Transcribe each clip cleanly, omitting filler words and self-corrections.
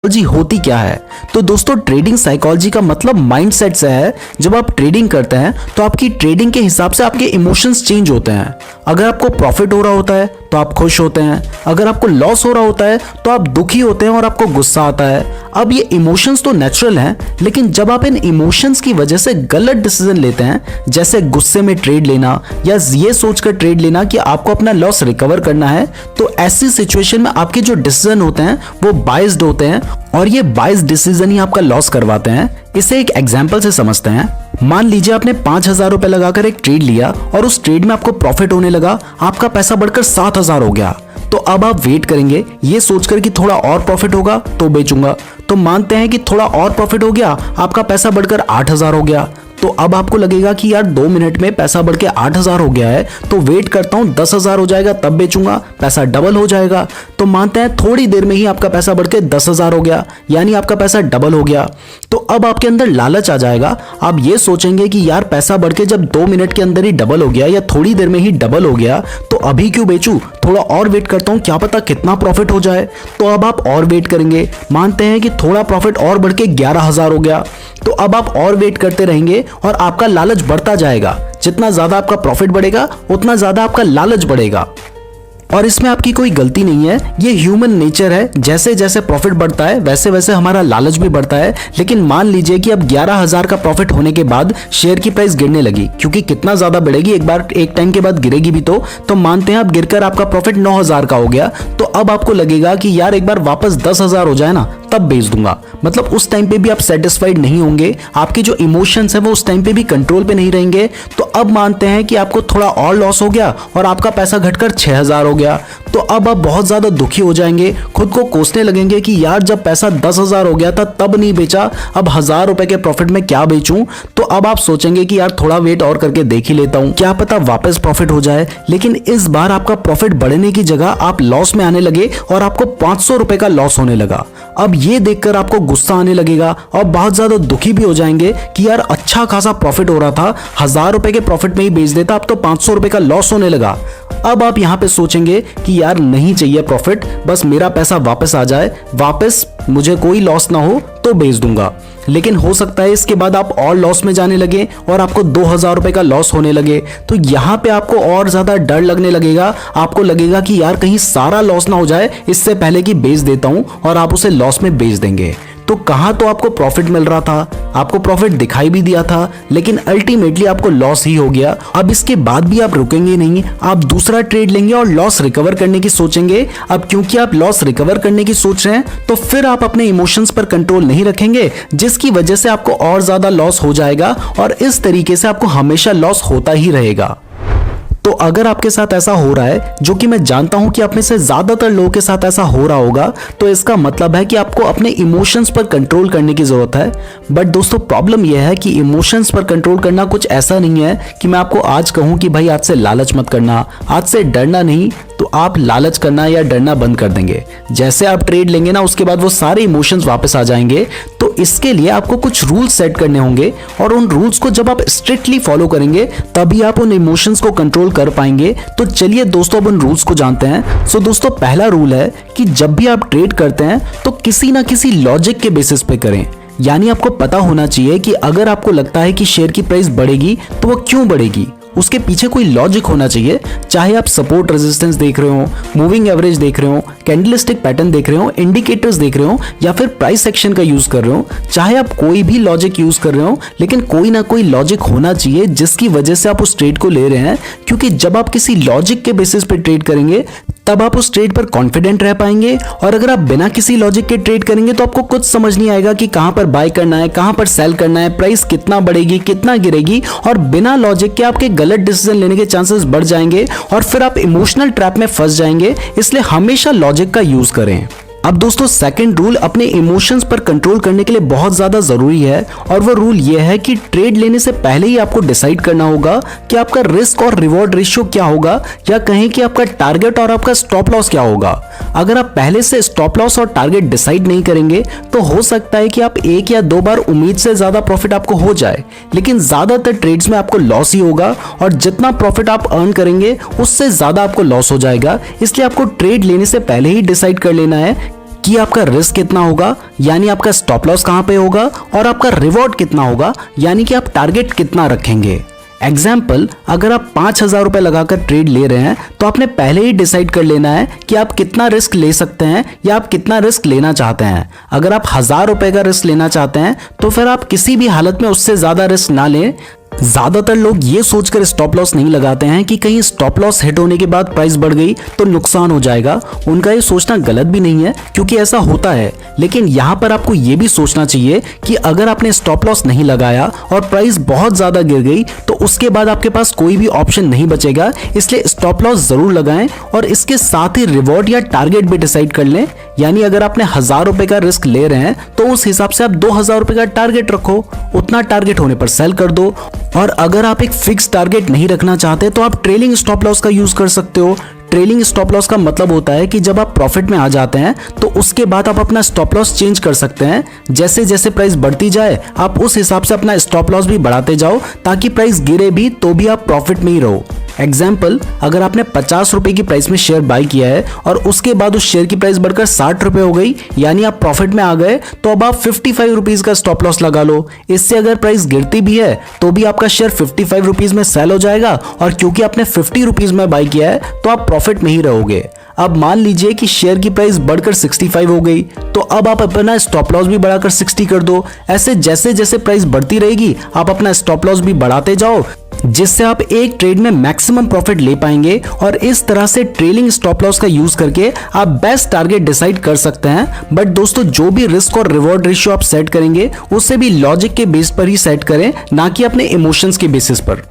Psychology होती क्या है। तो दोस्तों ट्रेडिंग साइकोलॉजी का मतलब माइंडसेट से है। जब आप ट्रेडिंग करते हैं तो आपकी ट्रेडिंग के हिसाब से आपके इमोशंस चेंज होते हैं। अगर आपको प्रॉफिट हो रहा होता है तो आप खुश होते हैं, अगर आपको लॉस हो रहा होता है तो आप दुखी होते हैं और आपको गुस्सा आता है। अब ये इमोशंस तो नेचुरल हैं, लेकिन जब आप इन इमोशंस की वजह से गलत डिसीजन लेते हैं, जैसे गुस्से में ट्रेड लेना या ये सोचकर ट्रेड लेना कि आपको अपना लॉस रिकवर करना है, तो ऐसी सिचुएशन में आपके जो डिसीजन होते हैं वो बाइस्ड होते हैं और ये बाइस्ड डिसीजन ही आपका लॉस करवाते हैं। इसे एक एग्जांपल से समझते हैं। मान लीजिए आपने 5,000 रुपए लगाकर एक ट्रेड लिया और उस ट्रेड में आपको प्रॉफिट होने लगा, आपका पैसा बढ़कर 7,000 हो गया। तो अब आप वेट करेंगे ये सोचकर कि थोड़ा और प्रॉफिट होगा तो बेचूंगा। तो मानते हैं कि थोड़ा और प्रॉफिट हो गया, आपका पैसा बढ़कर 8,000 हो गया। तो अब आपको लगेगा कि यार 2 मिनट में पैसा बढ़ के 8,000 हो गया है, तो वेट करता हूं 10,000 हो जाएगा तब बेचूंगा, पैसा डबल हो जाएगा। तो मानते हैं थोड़ी देर में ही आपका पैसा बढ़ के 10,000 हो गया, यानी आपका पैसा डबल हो गया। तो अब आपके अंदर लालच आ जाएगा। आप ये सोचेंगे कि यार पैसा बढ़ के जब 2 मिनट के अंदर ही डबल हो गया या थोड़ी देर में ही डबल हो गया, तो अभी क्यों बेचूं, थोड़ा और वेट करता हूं, क्या पता कितना प्रॉफिट हो जाए। तो अब आप और वेट करेंगे। मानते हैं कि थोड़ा प्रॉफिट और बढ़ के 11,000 हो गया, तो अब आप और वेट करते रहेंगे और आपका लालच बढ़ता जाएगा। जितना ज्यादा आपका प्रॉफिट बढ़ेगा उतना ज्यादा आपका लालच बढ़ेगा। और इसमें आपकी कोई गलती नहीं है, ये ह्यूमन नेचर है। जैसे जैसे प्रॉफिट बढ़ता है वैसे वैसे हमारा लालच भी बढ़ता है। लेकिन मान लीजिए कि अब 11,000 का प्रॉफिट होने के बाद शेयर की प्राइस गिरने लगी, क्योंकि कितना ज्यादा बढ़ेगी, एक टाइम के बाद गिरेगी भी। तो मानते हैं अब गिरकर आपका प्रॉफिट 9,000 का हो गया। तो अब आपको लगेगा कि यार एक बार वापस 10,000 हो जाए ना तब बेच दूंगा। मतलब उस टाइम पे भी आप सेटिस्फाइड नहीं होंगे, आपके जो इमोशंस है वो उस टाइम पे भी कंट्रोल पे नहीं रहेंगे। तो अब मानते हैं कि आपको थोड़ा और लॉस हो गया और आपका पैसा घटकर 6,000 हो गया। तो अब आप बहुत ज्यादा दुखी हो जाएंगे, खुद को कोसने लगेंगे कि यार जब पैसा 10,000 हो गया था तब नहीं बेचा, अब 1,000 रुपए के प्रॉफिट में क्या बेचूं। तो अब आप सोचेंगे कि यार थोड़ा वेट और करके देख ही लेता हूं, क्या पता वापस प्रॉफिट हो जाए। लेकिन इस बार आपका प्रॉफिट बढ़ने की जगह आप लॉस में आने लगे और आपको 500 रुपए का लॉस होने लगा। अब ये देखकर आपको गुस्सा आने लगेगा और बहुत ज्यादा दुखी भी हो जाएंगे कि यार अच्छा खासा प्रॉफिट हो रहा था, 1,000 रुपए के प्रॉफिट में ही बेच देता, अब तो 500 रुपए का लॉस होने लगा। अब आप यहां पे सोचेंगे कि यार नहीं चाहिए प्रॉफिट, बस मेरा पैसा वापस आ जाए, वापस मुझे कोई लॉस ना हो तो बेच दूंगा। लेकिन हो सकता है इसके बाद आप और लॉस में जाने लगे और आपको 2,000 रुपए का लॉस होने लगे। तो यहां पे आपको और ज्यादा डर लगने लगेगा। आपको लगेगा कि यार कहीं सारा लॉस ना हो जाए, इससे पहले कि बेच देता हूं, और आप उसे लॉस में बेच देंगे। तो कहां तो आपको प्रॉफिट मिल रहा था, आपको प्रॉफिट दिखाई भी दिया था, लेकिन अल्टीमेटली आपको लॉस ही हो गया। अब इसके बाद भी आप रुकेंगे नहीं, आप दूसरा ट्रेड लेंगे और लॉस रिकवर करने की सोचेंगे। अब क्योंकि आप लॉस रिकवर करने की सोच रहे हैं, तो फिर आप अपने इमोशंस पर कंट्रोल नहीं रखेंगे, जिसकी वजह से आपको और ज्यादा लॉस हो जाएगा और इस तरीके से आपको हमेशा लॉस होता ही रहेगा। तो अगर आपके साथ ऐसा हो रहा है, जो कि मैं जानता हूं कि आप में से ज्यादातर लोगों के साथ ऐसा हो रहा होगा, तो इसका मतलब है कि आपको अपने इमोशंस पर कंट्रोल करने की जरूरत है। बट दोस्तों प्रॉब्लम यह है कि इमोशंस पर कंट्रोल करना कुछ ऐसा नहीं है कि मैं आपको आज कहूं कि भाई आज से लालच मत करना, आज से डरना नहीं, तो आप लालच करना या डरना बंद कर देंगे। जैसे आप ट्रेड लेंगे ना, उसके बाद वो सारे इमोशंस वापस आ जाएंगे। तो इसके लिए आपको कुछ रूल्स सेट करने होंगे और उन रूल्स को जब आप स्ट्रिक्टली फॉलो करेंगे तभी आप उन इमोशंस को कंट्रोल कर पाएंगे। तो चलिए दोस्तों अब उन रूल्स को जानते हैं। सो दोस्तों पहला रूल है कि जब भी आप ट्रेड करते हैं तो किसी ना किसी लॉजिक के बेसिस पे करें। यानी आपको पता होना चाहिए कि अगर आपको लगता है कि शेयर की प्राइस बढ़ेगी तो वो क्यों बढ़ेगी, उसके पीछे कोई लॉजिक होना चाहिए। चाहे आप सपोर्ट रेजिस्टेंस देख रहे हो, मूविंग एवरेज देख रहे हो, कैंडलस्टिक पैटर्न देख रहे हो, इंडिकेटर्स देख रहे हो, या फिर प्राइस एक्शन का यूज कर रहे हो, चाहे आप कोई भी लॉजिक यूज कर रहे हो, लेकिन कोई ना कोई लॉजिक होना चाहिए जिसकी वजह से आप उस ट्रेड को ले रहे हैं। क्योंकि जब आप किसी लॉजिक के बेसिस पे ट्रेड करेंगे तब आप उस ट्रेड पर कॉन्फिडेंट रह पाएंगे। और अगर आप बिना किसी लॉजिक के ट्रेड करेंगे तो आपको कुछ समझ नहीं आएगा कि कहां पर बाय करना है, कहां पर सेल करना है, प्राइस कितना बढ़ेगी, कितना गिरेगी, और बिना लॉजिक के आपके गलत डिसीजन लेने के चांसेस बढ़ जाएंगे और फिर आप इमोशनल ट्रैप में फंस जाएंगे। इसलिए हमेशा लॉजिक का यूज करें। अब दोस्तों सेकंड रूल अपने इमोशंस पर कंट्रोल करने के लिए बहुत ज्यादा जरूरी है, और वो रूल ये है कि ट्रेड लेने से पहले ही आपको डिसाइड करना होगा कि आपका रिस्क और रिवॉर्ड रेशियो क्या होगा, या कहें कि आपका टारगेट और आपका स्टॉप लॉस क्या होगा। अगर आप पहले से स्टॉप लॉस और टारगेट डिसाइड नहीं करेंगे तो हो सकता है कि आप 1 या 2 बार उम्मीद से ज्यादा प्रॉफिट आपको हो जाए, लेकिन ज्यादातर ट्रेड्स में आपको लॉस ही होगा और जितना प्रॉफिट आप अर्न करेंगे उससे ज्यादा आपको लॉस हो जाएगा। इसलिए आपको ट्रेड लेने से पहले ही डिसाइड कर लेना है कि आपका रिस्क कितना होगा, यानी आपका स्टॉप लॉस कहां पे होगा, और आपका रिवॉर्ड कितना होगा, यानी कि आप टारगेट कितना रखेंगे। एग्जाम्पल, अगर आप 5,000 रुपए लगाकर ट्रेड ले रहे हैं तो आपने पहले ही डिसाइड कर लेना है कि आप कितना रिस्क ले सकते हैं या आप कितना रिस्क लेना चाहते हैं। अगर आप 1,000 रुपए का रिस्क लेना चाहते हैं तो फिर आप किसी भी हालत में उससे ज्यादा रिस्क ना लें। ज्यादातर लोग ये सोचकर स्टॉप लॉस नहीं लगाते हैं कि कहीं स्टॉप लॉस हिट होने के बाद प्राइस बढ़ गई तो नुकसान हो जाएगा। उनका ये सोचना गलत भी नहीं है, क्योंकि ऐसा होता है, लेकिन यहाँ पर आपको ये भी सोचना चाहिए कि अगर आपने स्टॉप लॉस नहीं लगाया और प्राइस बहुत ज्यादा गिर गई तो उसके बाद आपके पास कोई भी ऑप्शन नहीं बचेगा। इसलिए स्टॉप लॉस जरूर लगाएं और इसके साथ ही रिवॉर्ड या टारगेट भी डिसाइड कर लें। यानी अगर आपने 1,000 रुपए का रिस्क ले रहे हैं तो उस हिसाब से आप 2,000 रुपए का टारगेट रखो, उतना टारगेट होने पर सेल कर दो। और अगर आप एक फिक्स टारगेट नहीं रखना चाहते तो आप ट्रेलिंग स्टॉप लॉस का यूज कर सकते हो। ट्रेलिंग स्टॉप लॉस का मतलब होता है कि जब आप प्रॉफिट में आ जाते हैं तो उसके बाद आप अपना स्टॉप लॉस चेंज कर सकते हैं। जैसे जैसे प्राइस बढ़ती जाए आप उस हिसाब से अपना स्टॉप लॉस भी बढ़ाते जाओ, ताकि प्राइस गिरे भी तो भी आप प्रॉफिट में ही रहो। एग्जाम्पल, अगर आपने 50 रुपए की प्राइस में शेयर बाय किया है और उसके बाद उस शेयर की प्राइस बढ़कर 60 रुपए हो गई, यानी आप प्रॉफिट में आ गए, तो अब आप 55 रुपीज का स्टॉप लॉस लगा लो। इससे अगर प्राइस गिरती भी है तो भी आपका शेयर 55 रुपीज में सेल हो जाएगा, और क्योंकि आपने 50 रुपीज में बाय किया है तो आप प्रॉफिट में ही रहोगे। अब मान लीजिए कि शेयर की प्राइस बढ़कर 65 हो गई, तो अब आप अपना स्टॉप लॉस भी बढ़ाकर 60 कर दो। ऐसे जैसे जैसे प्राइस बढ़ती रहेगी आप अपना स्टॉप लॉस भी बढ़ाते जाओ, जिससे आप एक ट्रेड में मैक्सिमम प्रॉफिट ले पाएंगे। और इस तरह से ट्रेलिंग स्टॉप लॉस का यूज करके आप बेस्ट टारगेट डिसाइड कर सकते हैं। बट दोस्तों, जो भी रिस्क और रिवॉर्ड रेशियो आप सेट करेंगे उससे भी लॉजिक के बेस पर ही सेट करें, ना कि अपने इमोशंस के बेसिस पर।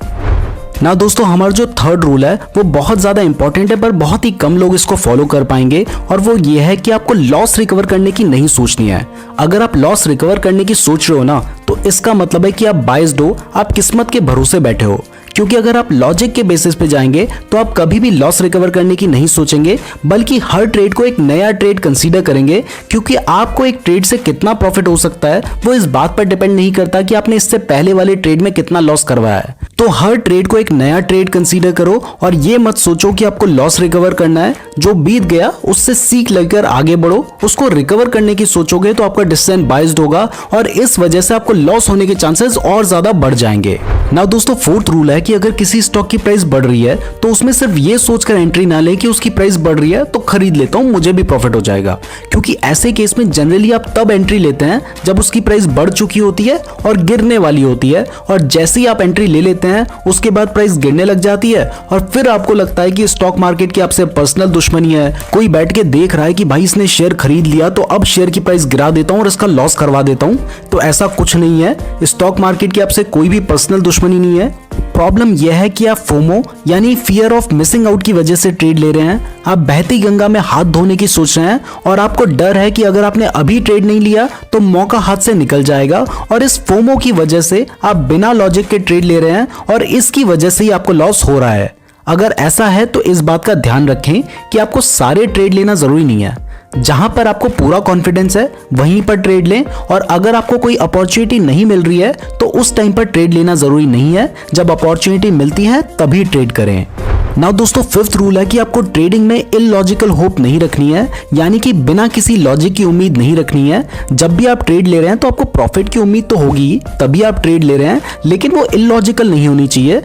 ना दोस्तों, हमारा जो थर्ड रूल है वो बहुत ज्यादा इंपॉर्टेंट है, पर बहुत ही कम लोग इसको फॉलो कर पाएंगे, और वो ये है कि आपको लॉस रिकवर करने की नहीं सोचनी है। अगर आप लॉस रिकवर करने की सोच रहे हो ना, तो इसका मतलब है कि आप बायस्ड हो, आप किस्मत के भरोसे बैठे हो। क्योंकि अगर आप लॉजिक के बेसिस पे जाएंगे तो आप कभी भी लॉस रिकवर करने की नहीं सोचेंगे, बल्कि हर ट्रेड को एक नया ट्रेड कंसीडर करेंगे। क्योंकि आपको एक ट्रेड से कितना प्रॉफिट हो सकता है वो इस बात पर डिपेंड नहीं करता कि आपने इससे पहले वाले ट्रेड में कितना लॉस करवाया है। तो हर ट्रेड को एक नया ट्रेड कंसीडर करो, और ये मत सोचो कि आपको लॉस रिकवर करना है। जो बीत गया उससे सीख लेकर आगे बढ़ो। उसको रिकवर करने की सोचोगे तो आपका डिसीजन बायस्ड होगा, और इस वजह से आपको लॉस होने के चांसेस और ज्यादा बढ़ जाएंगे। नाउ दोस्तों, फोर्थ रूल है कि अगर किसी स्टॉक की प्राइस बढ़ रही है तो उसमें सिर्फ ये सोचकर एंट्री ना लें कि उसकी प्राइस बढ़ रही है तो खरीद लेता हूं, मुझे भी प्रॉफिट हो जाएगा। क्योंकि ऐसे केस में जनरली आप तब एंट्री लेते हैं जब उसकी प्राइस बढ़ चुकी होती है और गिरने वाली होती है, और जैसे ही आप एंट्री ले लेते हैं उसके बाद प्राइस गिरने लग जाती है, और फिर आपको लगता है कि स्टॉक मार्केट की आपसे पर्सनल दुश्मनी है। कोई बैठ के देख रहा है कि भाई इसने शेयर खरीद लिया तो अब शेयर की प्राइस गिरा देता हूं और इसका लॉस करवा देता हूं। तो ऐसा कुछ नहीं है, स्टॉक मार्केट की आपसे कोई भी पर्सनल दुश्मनी नहीं है। प्रॉब्लम यह है कि आप फोमो यानी फियर ऑफ मिसिंग आउट की वजह से ट्रेड ले रहे हैं। आप बहती गंगा में हाथ धोने की सोच रहे हैं, और आपको डर है कि अगर आपने अभी ट्रेड नहीं लिया तो मौका हाथ से निकल जाएगा, और इस फोमो की वजह से आप बिना लॉजिक के ट्रेड ले रहे हैं, और इसकी वजह से ही आपको लॉस हो रहा है। अगर ऐसा है तो इस बात का ध्यान रखें कि आपको सारे ट्रेड लेना जरूरी नहीं है। जहां पर आपको पूरा कॉन्फिडेंस है वहीं पर ट्रेड लें, और अगर आपको कोई अपॉर्चुनिटी नहीं मिल रही है तो उस टाइम पर ट्रेड लेना जरूरी नहीं है। जब अपॉर्चुनिटी मिलती है तभी ट्रेड करें। नाउ दोस्तों, फिफ्थ रूल है कि आपको ट्रेडिंग में इलॉजिकल होप नहीं रखनी है, यानी कि बिना किसी लॉजिक की उम्मीद नहीं रखनी है। जब भी आप ट्रेड ले रहे हैं तो आपको प्रॉफिट की उम्मीद तो होगी, तभी आप ट्रेड ले रहे हैं, लेकिन वो इलॉजिकल नहीं होनी चाहिए।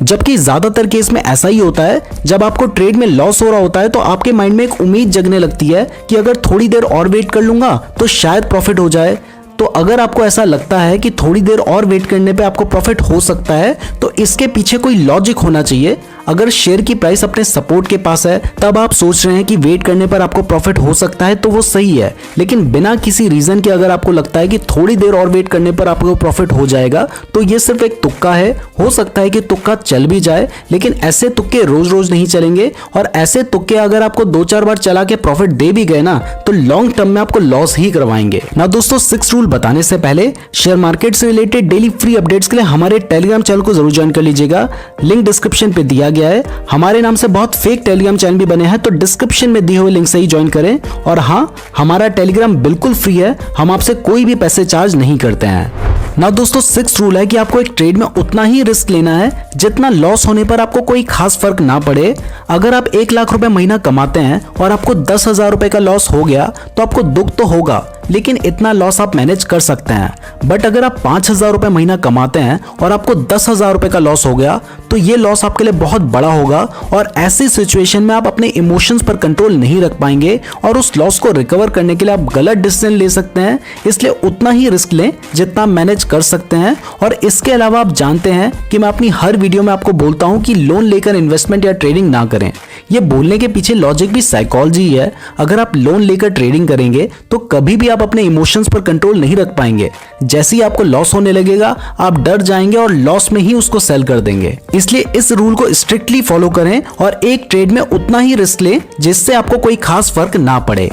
जबकि ज्यादातर केस में ऐसा ही होता है, जब आपको ट्रेड में लॉस हो रहा होता है तो आपके माइंड में एक उम्मीद जगने लगती है कि अगर थोड़ी देर और वेट कर लूंगा तो शायद प्रॉफिट हो जाए। तो अगर आपको ऐसा लगता है कि थोड़ी देर और वेट करने पे आपको प्रॉफिट हो सकता है, तो इसके पीछे कोई लॉजिक होना चाहिए। अगर शेयर की प्राइस अपने सपोर्ट के पास है तब आप सोच रहे हैं कि वेट करने पर आपको प्रॉफिट हो सकता है, तो वो सही है। लेकिन बिना किसी रीजन के अगर आपको लगता है कि थोड़ी देर और वेट करने पर आपको प्रॉफिट हो जाएगा, तो ये सिर्फ एक तुक्का है। हो सकता है कि तुक्का चल भी जाए, लेकिन ऐसे तुक्के रोज रोज नहीं चलेंगे, और ऐसे तुक्के अगर आपको 2-4 बार चला के प्रॉफिट दे भी गए ना, तो लॉन्ग टर्म में आपको लॉस ही करवाएंगे ना। दोस्तों, 6 रूल बताने से पहले शेयर मार्केट से रिलेटेड डेली फ्री अपडेट्स के लिए हमारे टेलीग्राम चैनल को जरूर ज्वाइन कर लीजिएगा। लिंक डिस्क्रिप्शन पे दिया गया गया है। हमारे नाम से बहुत फेक टेलीग्राम चैनल भी बने हैं, तो डिस्क्रिप्शन में दिए हुए लिंक से ही ज्वाइन करें। और हाँ, हमारा टेलीग्राम बिल्कुल फ्री है, हम आपसे कोई भी पैसे चार्ज नहीं करते हैं। ना दोस्तों, 6th रूल है कि आपको एक ट्रेड में उतना ही रिस्क लेना है जितना लॉस होने पर आपको कोई खास फर्क ना पड़े। अगर आप 1 लाख रुपए महीना कमाते हैं और आपको 10,000 रुपए का लॉस हो गया तो आपको दुख तो होगा, लेकिन इतना लॉस आप मैनेज कर सकते हैं। बट अगर आप 5,000 रुपए महीना कमाते हैं और आपको 10,000 रुपए का लॉस हो गया तो ये लॉस आपके लिए बहुत बड़ा होगा, और ऐसी सिचुएशन में आप अपने इमोशंस पर कंट्रोल नहीं रख पाएंगे और उस लॉस को रिकवर करने के लिए आप गलत डिसीजन ले सकते हैं। इसलिए उतना ही रिस्क लें जितना मैनेज कर सकते हैं। और इसके अलावा आप जानते हैं कि मैं अपनी हर वीडियो में आपको बोलता हूं कि लोन लेकर इन्वेस्टमेंट या ट्रेडिंग ना करें। ये बोलने के पीछे लॉजिक भी साइकोलॉजी है। अगर आप लोन लेकर ट्रेडिंग करेंगे तो कभी भी आप अपने इमोशंस पर कंट्रोल नहीं रख पाएंगे। जैसे ही आपको लॉस होने लगेगा आप डर जाएंगे और लॉस में ही उसको सेल कर देंगे। इसलिए इस रूल को स्ट्रिक्टली फॉलो करें और एक ट्रेड में उतना ही रिस्क लें जिससे आपको कोई खास फर्क ना पड़े।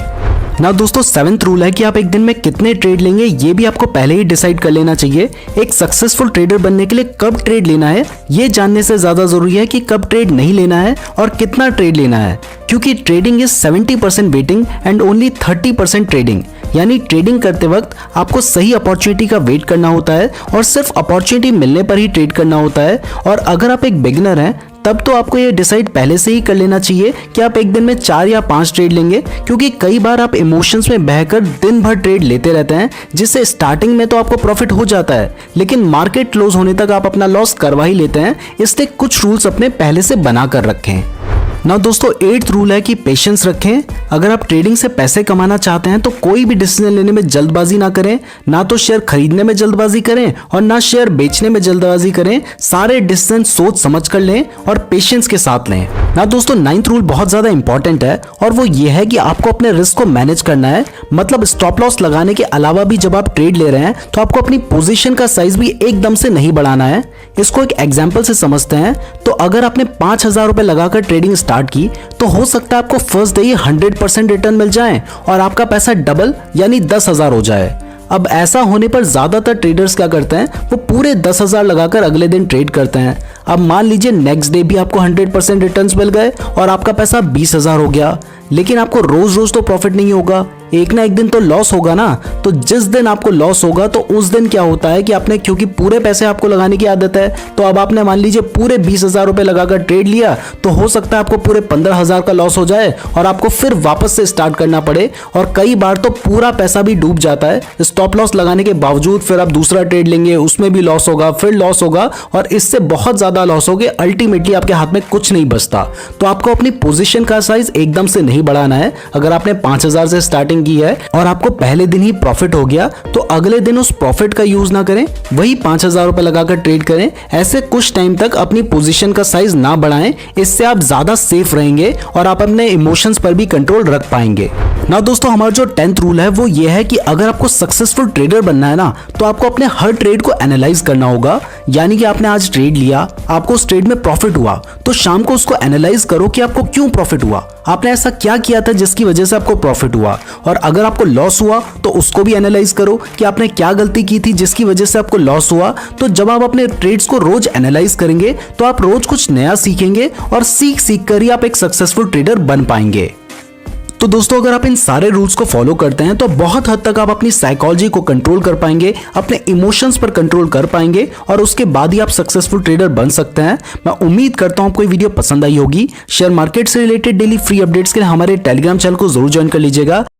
ना दोस्तों, 7th रूल है कि आप एक दिन में कितने ट्रेड लेंगे ये भी आपको पहले ही डिसाइड कर लेना चाहिए। एक सक्सेसफुल ट्रेडर बनने के लिए कब ट्रेड लेना है ये जानने से ज्यादा जरूरी है कि कब ट्रेड नहीं लेना है और कितना ट्रेड लेना है, क्योंकि trading is 70% waiting and only 30% trading. यानी ट्रेडिंग करते वक्त आपको सही अपॉर्चुनिटी का वेट करना होता है और सिर्फ अपॉर्चुनिटी मिलने पर ही ट्रेड करना होता है। और अगर आप एक बिगिनर हैं तब तो आपको ये डिसाइड पहले से ही कर लेना चाहिए कि आप एक दिन में 4 या 5 ट्रेड लेंगे, क्योंकि कई बार आप इमोशंस में बहकर दिन भर ट्रेड लेते रहते हैं, जिससे स्टार्टिंग में तो आपको प्रॉफिट हो जाता है लेकिन मार्केट क्लोज होने तक आप अपना लॉस करवा ही लेते हैं। इसलिए कुछ रूल्स अपने पहले से बना कर रखें। ना दोस्तों, 8th रूल है कि पेशेंस रखें। अगर आप ट्रेडिंग से पैसे कमाना चाहते हैं तो कोई भी डिसीजन लेने में जल्दबाजी ना करें। ना तो शेयर खरीदने में जल्दबाजी करें और ना शेयर बेचने में जल्दबाजी करें। सारे डिसीजन सोच समझ कर लें और पेशेंस के साथ लें। ना दोस्तों, 9th रूल बहुत ज्यादा इंपॉर्टेंट है और वो ये है कि आपको अपने रिस्क को मैनेज करना है। मतलब स्टॉप लॉस लगाने के अलावा भी जब आप ट्रेड ले रहे हैं तो आपको अपनी पोजीशन का साइज भी एकदम से नहीं बढ़ाना है। इसको एक एग्जांपल से समझते हैं। तो अगर आपने 5,000 रुपए लगाकर ट्रेडिंग स्टार्ट की तो हो सकता है आपको फर्स्ट डे ही 100% रिटर्न मिल जाए और आपका पैसा डबल यानी 10,000 हो जाए। अब ऐसा होने पर ज्यादातर ट्रेडर्स क्या करते हैं, वो पूरे 10,000 लगाकर अगले दिन ट्रेड करते हैं। अब मान लीजिए नेक्स्ट डे भी आपको 100% रिटर्न्स मिल गए और आपका पैसा 20,000 हो गया, लेकिन आपको रोज रोज तो प्रॉफिट नहीं होगा, एक ना एक दिन तो लॉस होगा ना। तो जिस दिन आपको लॉस होगा तो उस दिन क्या होता है कि आपने, क्योंकि पूरे पैसे आपको लगाने की आदत है, तो अब आपने मान लीजिए पूरे 20,000 रुपए लगाकर ट्रेड लिया तो हो सकता है आपको पूरे 15,000 का लॉस हो जाए और आपको फिर वापस से स्टार्ट करना पड़े। और कई बार तो पूरा पैसा भी डूब जाता है। स्टॉप लॉस लगाने के बावजूद फिर आप दूसरा ट्रेड लेंगे, उसमें भी लॉस होगा, फिर लॉस होगा और इससे बहुत ज्यादा लॉस होगा। अल्टीमेटली आपके हाथ में कुछ नहीं बचता। तो आपको अपनी पोजीशन का साइज एकदम से नहीं बढ़ाना है। अगर आपने 5,000 से स्टार्टिंग की है और आपको पहले दिन ही प्रॉफिट हो गया तो अगले दिन उस प्रॉफिट का यूज ना करें, वही 5,000 रुपए लगाकर ट्रेड करें। ऐसे कुछ टाइम तक अपनी पोजीशन का साइज ना बढ़ाएं, इससे आप ज्यादा सेफ रहेंगे और आप अपने इमोशंस पर भी कंट्रोल रख पाएंगे। ना दोस्तों, हमारा जो 10th रूल है वो ये है कि अगर आपको सक्सेसफुल ट्रेडर बनना है ना तो आपको अपने हर ट्रेड को एनालाइज करना होगा। यानी कि आपने आज ट्रेड लिया, आपको उस ट्रेड में प्रॉफिट हुआ तो शाम को उसको एनालाइज करो कि आपको क्यों प्रॉफिट हुआ, आपने ऐसा क्या किया था जिसकी वजह से आपको प्रॉफिट हुआ। और अगर आपको लॉस हुआ तो उसको भी एनालाइज करो कि आपने क्या गलती की थी जिसकी वजह से आपको लॉस हुआ। तो जब आप अपने ट्रेड्स को रोज एनालाइज करेंगे तो आप रोज कुछ नया सीखेंगे और सीख सीख कर ही आप एक सक्सेसफुल ट्रेडर बन पाएंगे। तो दोस्तों, अगर आप इन सारे रूल्स को फॉलो करते हैं तो बहुत हद तक आप अपनी साइकोलॉजी को कंट्रोल कर पाएंगे, अपने इमोशंस पर कंट्रोल कर पाएंगे और उसके बाद ही आप सक्सेसफुल ट्रेडर बन सकते हैं। मैं उम्मीद करता हूं आपको ये वीडियो पसंद आई होगी। शेयर मार्केट से रिलेटेड डेली फ्री अपडेट्स के लिए हमारे टेलीग्राम चैनल को जरूर ज्वाइन कर लीजिएगा।